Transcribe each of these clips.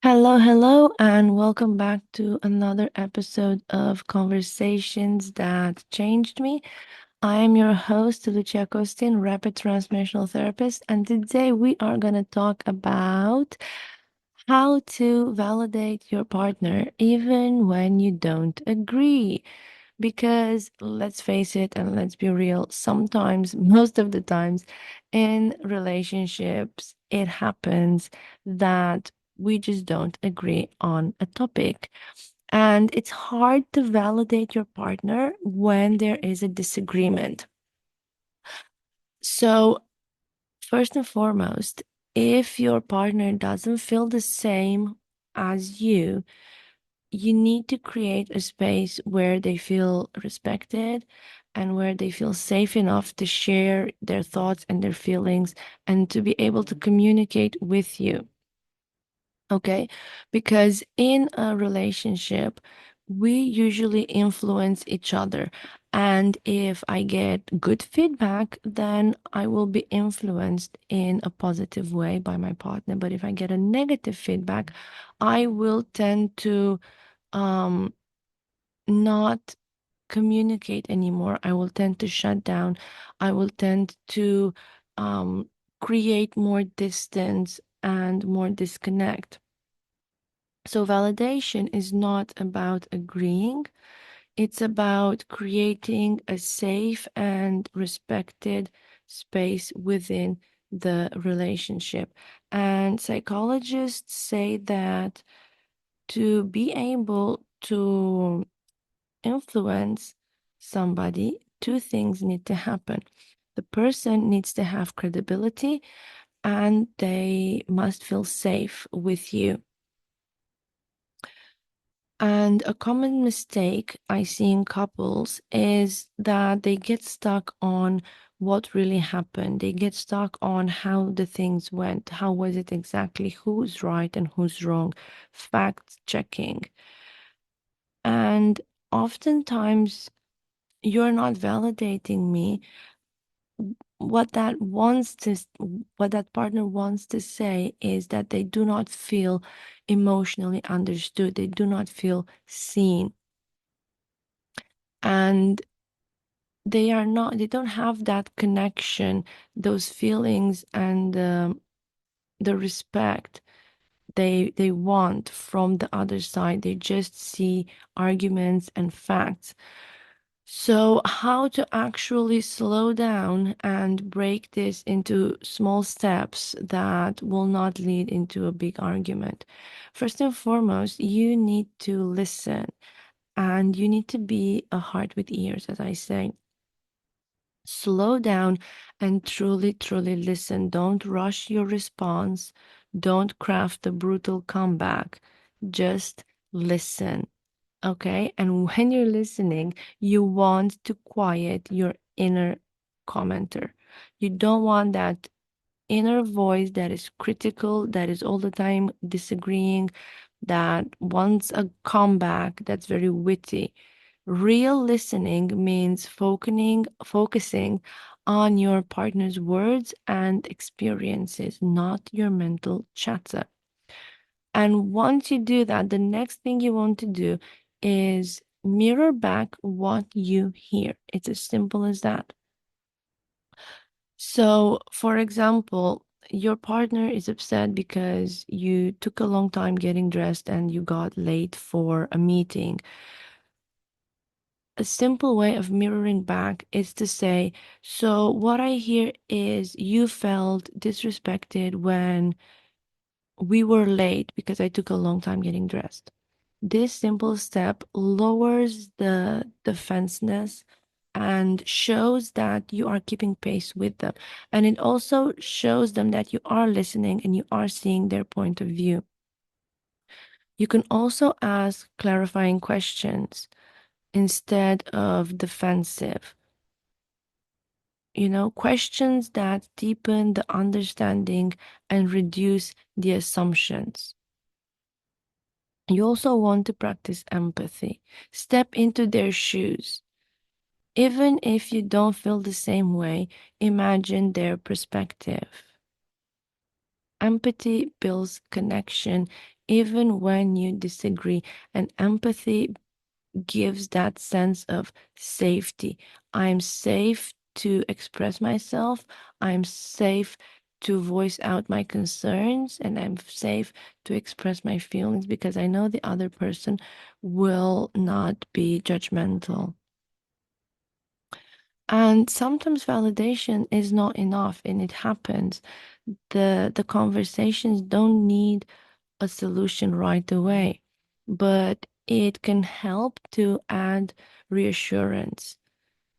Hello, hello, and welcome back to another episode of Conversations That Changed Me. I am your host, Lucia Costin, rapid transformational therapist, and today we are going to talk about how to validate your partner even when you don't agree. Because let's face it and let's be real, sometimes, most of the times in relationships, it happens that we just don't agree on a topic. And it's hard to validate your partner when there is a disagreement. So, first and foremost, if your partner doesn't feel the same as you need to create a space where they feel respected and where they feel safe enough to share their thoughts and their feelings and to be able to communicate with you. Okay? Because in a relationship, we usually influence each other. And if I get good feedback, then I will be influenced in a positive way by my partner. But if I get a negative feedback, I will tend to um not communicate anymore. I will tend to shut down. I will tend to um create more distance and more disconnect. So validation is not about agreeing. It's about creating a safe and respected space within the relationship. And psychologists say that to be able to influence somebody, two things need to happen. The person needs to have credibility and they must feel safe with you. And a common mistake I see in couples is that they get stuck on what really happened. They get stuck on how the things went. How was it exactly? Who's right and who's wrong? Fact checking. And oftentimes, you're not validating me. What that wants to, what that partner wants to say is that they do not feel emotionally understood. They do not feel seen. And they don't have that connection, those feelings, and the respect they want from the other side. They just see arguments and facts. So, how to actually slow down and break this into small steps that will not lead into a big argument? First and foremost, you need to listen and you need to be a heart with ears, as I say. Slow down and truly, truly listen. Don't rush your response. Don't craft a brutal comeback. Just listen. Okay. And when you're listening, you want to quiet your inner commenter. You don't want that inner voice that is critical, that is all the time disagreeing, that wants a comeback, that's very witty. Real listening means focusing on your partner's words and experiences, not your mental chatter. And once you do that, the next thing you want to do is mirror back what you hear. It's as simple as that. So, for example, your partner is upset because you took a long time getting dressed and you got late for a meeting. A simple way of mirroring back is to say, so what I hear is you felt disrespected when we were late because I took a long time getting dressed. This simple step lowers the defensiveness and shows that you are keeping pace with them. And it also shows them that you are listening and you are seeing their point of view. You can also ask clarifying questions instead of defensive. Questions that deepen the understanding and reduce the assumptions. You also want to practice empathy. Step into their shoes. Even if you don't feel the same way, imagine their perspective. Empathy builds connection. even when you disagree. And empathy gives that sense of safety. I'm safe to express myself. I'm safe to voice out my concerns, and I'm safe to express my feelings because I know the other person will not be judgmental. And sometimes validation is not enough, and it happens. The conversations don't need a solution right away, but it can help to add reassurance.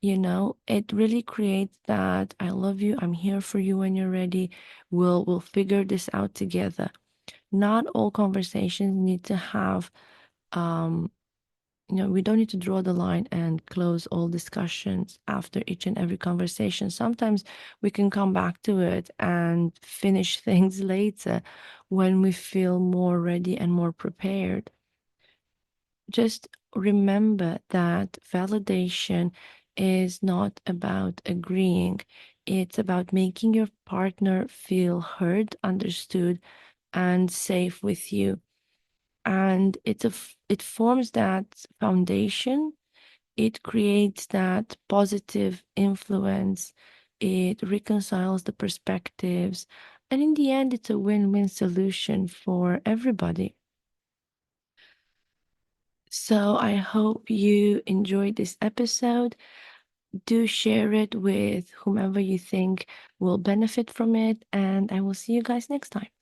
It really creates that I love you, I'm here for you when you're ready. We'll figure this out together. Not all conversations need to have we don't need to draw the line and close all discussions after each and every conversation. Sometimes we can come back to it and finish things later when we feel more ready and more prepared. Just remember that validation is not about agreeing, it's about making your partner feel heard, understood, and safe with you. And it forms that foundation. It creates that positive influence. It reconciles the perspectives. And in the end, it's a win-win solution for everybody. So I hope you enjoyed this episode. Do share it with whomever you think will benefit from it. And I will see you guys next time.